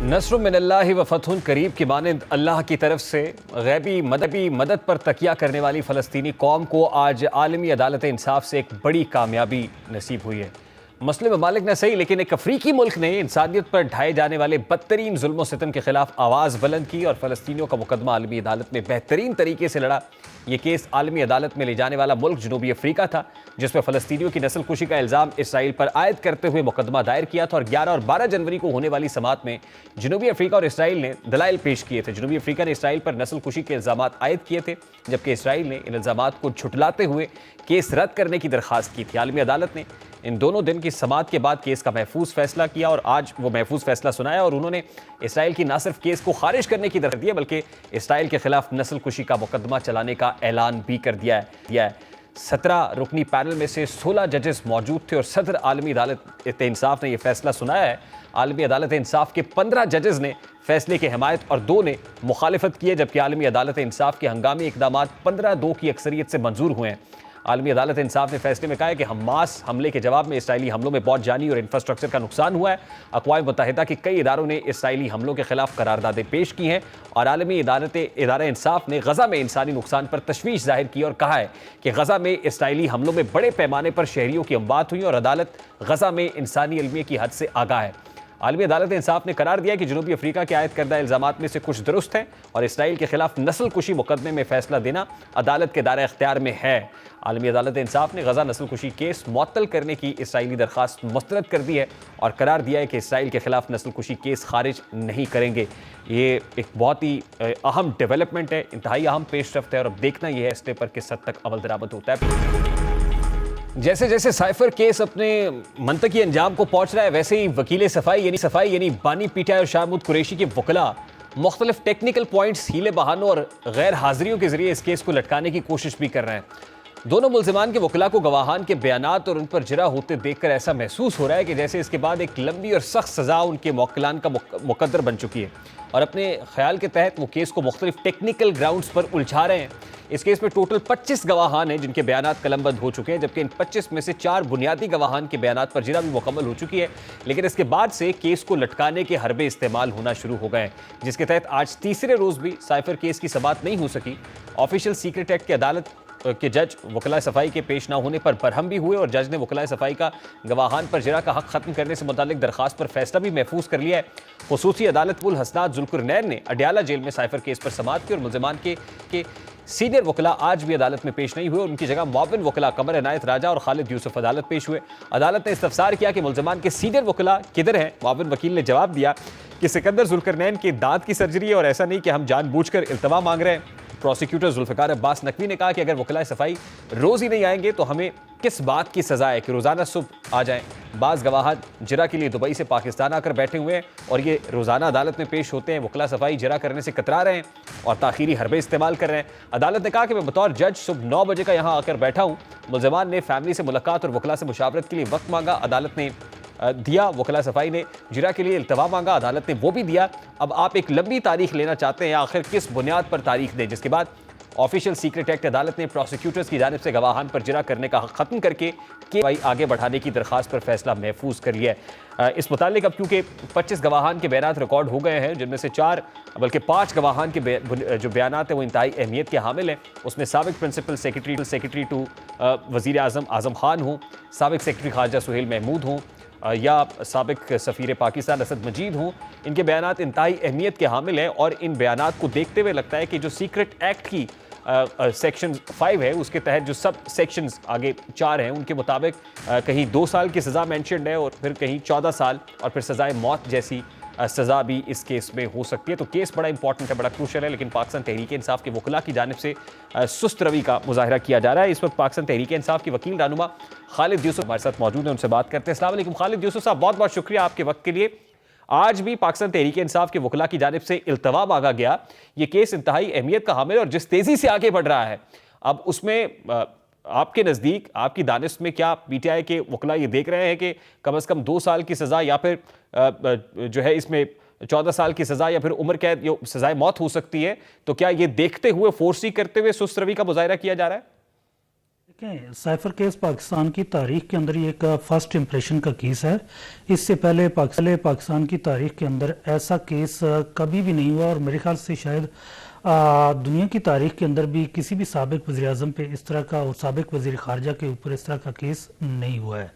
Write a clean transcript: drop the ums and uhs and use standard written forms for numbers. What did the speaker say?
नस्र मिनल्लाहि व फतहुन करीब की मानिंद अल्लाह की तरफ से गैबी मदद पर तकिया करने वाली फ़लस्तीनी कौम को आज आलमी अदालत इंसाफ से एक बड़ी कामयाबी नसीब हुई है। मुस्लिम ममालिक न सही लेकिन एक अफ्रीकी मुल्क ने इंसानियत पर ढाए जाने वाले बदतरीन जुल्म और सितम के खिलाफ आवाज़ बुलंद की और फ़लस्तीनियों का मुकदमा आलमी अदालत में बेहतरीन तरीके से लड़ा। ये केस आलमी अदालत में ले जाने वाला मुल्क जनूबी अफ्रीका था, जिसमें फ़लस्तीनियों की नस्ल कुशी का इल्ज़ाम इसराइल पर आयद करते हुए मुकदमा दायर किया था और 11 और 12 जनवरी को होने वाली समाअत में जनूबी अफ्रीका और इसराइल ने दलाइल पेश किए थे। जनूबी अफ्रीका ने इसराइल पर नस्ल कुशी के इल्ज़ाम आयद किए थे, जबकि इसराइल ने इन इल्ज़ाम को झुठलाते हुए केस रद्द करने की दरख्वास्त की थी। आलमी अदालत ने इन दोनों दिन की समाअत के बाद केस का महफूज फैसला किया और आज वो महफूज फैसला सुनाया और उन्होंने इसराइल की न सिर्फ केस को खारिज करने की दरख्वास्त दी है बल्कि इसराइल के खिलाफ नस्ल कुशी का मुकदमा चलाने का ऐलान भी कर दिया है। 17 रुकनी पैनल में से 16 जजेस मौजूद थे और सदर आलमी अदालत इंसाफ ने यह फैसला सुनाया है। आलमी अदालत इंसाफ के 15 जजेस ने फैसले की हिमायत और 2 ने मुखालिफत की है, जबकि आलमी अदालत इंसाफ के हंगामी इकदाम 15-2 की अक्सरियत से मंजूर हुए हैं। आलमी अदालत इंसाफ ने फैसले में कहा है कि हमास हमले के जवाब में इसराइली हमलों में बहुत जानी और इंफ्रास्ट्रक्चर का नुकसान हुआ है। अक़वाम मुत्तहिदा के कई इदारों ने इसराइली हमलों के खिलाफ करारदादें पेश की हैं और आलमी इदारा इंसाफ ने गज़ा में इंसानी नुकसान पर तशवीश जाहिर की और कहा है कि गज़ा में इसराइली हमलों में बड़े पैमाने पर शहरियों की अमवात हुई और अदालत गज़ा में इंसानी अलमिया की हद से आगाह है। आलमी अदालत इंसाफ ने करार दिया कि जनूबी अफ्रीका के आयद करदा इल्ज़ामात में से कुछ दुरुस्त हैं और इसराइल के खिलाफ नस्ल कुशी मुकदमे में फैसला देना अदालत के दायरे इख्तियार में है। आलमी अदालत इंसाफ ने गज़ा नस्ल कुशी केस मुअत्तल करने की इसराइली दरख्वास्त मुस्तरद कर दी है और करार दिया है कि इसराइल के खिलाफ नस्ल कुशी केस खारिज नहीं करेंगे। ये एक बहुत ही अहम डेवलपमेंट है, इंतहाई अहम पेशरफ्त है और अब देखना यह है इस पर किस हद तक अमल दरामद होता है। जैसे जैसे साइफर केस अपने मंतकी अंजाम को पहुंच रहा है, वैसे ही वकील सफाई यानी बानी पीटीआई और शाहमूद कुरैशी के वकला मुख्तलिफ टेक्निकल पॉइंट्स, हीले बहानों और गैर हाजिरियों के जरिए इस केस को लटकाने की कोशिश भी कर रहे हैं। दोनों मुल्जिमान के वकला को गवाहान के बयानात और उन पर जरा होते देखकर ऐसा महसूस हो रहा है कि जैसे इसके बाद एक लंबी और सख्त सज़ा उनके मौकलान का मुकद्दर बन चुकी है और अपने ख्याल के तहत वो केस को मुख्तलिफ टेक्निकल ग्राउंड्स पर उलझा रहे हैं। इस केस में टोटल 25 गवाहान हैं जिनके बयानात कलमबंद हो चुके हैं, जबकि इन 25 में से 4 बुनियादी गवाहान के बयानात पर जिरा भी मुकम्मल हो चुकी है। लेकिन इसके बाद से केस को लटकाने के हरबे इस्तेमाल होना शुरू हो गए हैं, जिसके तहत आज तीसरे रोज़ भी साइफर केस की समाअत नहीं हो सकी। ऑफिशियल सीक्रेट एक्ट की अदालत के जज वकला सफाई के पेश ना होने पर बरहम भी हुए और जज ने वकला सफाई का गवाहान पर जिरा का हक खत्म करने से मुतालिक दरखास्त पर फैसला भी महफूज कर लिया है। खुसूसी अदालत उल हसनात जुल्कुरनैन ने अडयाला जेल में साइफर केस पर समाअत की और मुल्जिमान के सीनियर वकला आज भी अदालत में पेश नहीं हुए और उनकी जगह मुआविन वकला कमर इनायत राजा और खालिद यूसुफ अदालत पेश हुए। अदालत ने इस्तफसार किया कि मुल्जिमान के सीनियर वकला किधर हैं। मुआविन वकील ने जवाब दिया कि सिकंदर जुल्कुरनैन के दांत की सर्जरी है और ऐसा नहीं कि हम जानबूझकर इल्तवा मांग रहे हैं। प्रोसिक्यूटर जुल्फ़िकार अब्बास नकवी ने कहा कि अगर वकला सफाई रोज़ ही नहीं आएंगे तो हमें किस बात की सज़ा है कि रोज़ाना सुबह आ जाएं। बाज़ गवाहान जिरा के लिए दुबई से पाकिस्तान आकर बैठे हुए हैं और ये रोज़ाना अदालत में पेश होते हैं। वकला सफाई जिरा करने से कतरा रहे हैं और ताखीरी हरबे इस्तेमाल कर रहे हैं। अदालत ने कहा कि मैं बतौर जज सुबह 9 बजे का यहाँ आकर बैठा हूँ। मुल्ज़िमान ने फैमिली से मुलाकात और वकला से मुशावरत के लिए वक्त मांगा, अदालत ने दिया। वकला सफाई ने जिरा के लिए इल्तवा मांगा, अदालत ने वो भी दिया। अब आप एक लंबी तारीख लेना चाहते हैं, आखिर किस बुनियाद पर तारीख दें? जिसके बाद ऑफिशियल सीक्रेट एक्ट अदालत ने प्रोसिक्यूटर्स की जानिब से गवाहान पर जिरा करने का हक खत्म करके केवाई आगे बढ़ाने की दरख्वास्त पर फैसला महफूज कर लिया है। इस मुतालिक अब क्योंकि 25 गवाहान के बयानात रिकॉर्ड हो गए हैं, जिनमें से 4 बल्कि 5 गवाहान के जो बयानात हैं वो इंतहाई अहमियत के हामिल हैं। उसमें साबिक प्रिंसिपल सेक्रेटरी टू वज़ीर आज़म आज़म खान हों, साबिक सेक्रेटरी खारजा सुहेल महमूद हों या साबिक सफ़ीर पाकिस्तान असद मजीद हों। इनके बयानात इंतहाई अहमियत के हामिल हैं और इन बयानात को देखते हुए लगता है कि जो सीक्रेट एक्ट की सेक्शन 5 है उसके तहत जो सब सेक्शंस आगे 4 हैं उनके मुताबिक कहीं 2 साल की सज़ा मेंशन्ड है और फिर कहीं 14 साल और फिर सज़ाए मौत जैसी सज़ा भी इस केस में हो सकती है। तो केस बड़ा इंपॉर्टेंट है, बड़ा क्रूशल है, लेकिन पाकिस्तान तहरीक इंसाफ के वकला की जानिब से सुस्त रवि का मुजाहरा किया जा रहा है। इस वक्त पाकिस्तान तहरीक इंसाफ के वकील रानुमा खालिद यूसुफ हमारे साथ मौजूद हैं, उनसे बात करते हैं। अस्सलाम वालेकुम खालिद यूसुफ साहब, बहुत बहुत शुक्रिया आपके वक्त के लिए। आज भी पाकिस्तान तहरीक इंसाफ के वकला की जानिब से इल्तवा मांगा गया, ये केस इंतहाई अहमियत का हामिल और जिस तेज़ी से आगे बढ़ रहा है, अब उसमें आपके नज़दीक, आपकी दानिश में क्या पीटीआई के वकला ये देख रहे हैं कि कम से कम 2 साल की सज़ा या फिर जो है इसमें 14 साल की सज़ा या फिर उम्र कैद या सज़ाए मौत हो सकती है? तो क्या ये देखते हुए, फोर्सी करते हुए सुस्त रवि का मुजाहरा किया जा रहा है? देखें, साइफर केस पाकिस्तान की तारीख के अंदर ये एक फर्स्ट इम्प्रेशन का केस है। इससे पहले पाकिस्तान की तारीख के अंदर ऐसा केस कभी भी नहीं हुआ और मेरे ख्याल से शायद दुनिया की तारीख के अंदर भी किसी भी साबिक वज़ीर आज़म पे इस तरह का और साबिक वज़ीर ख़ारजा के ऊपर इस तरह का केस नहीं हुआ है।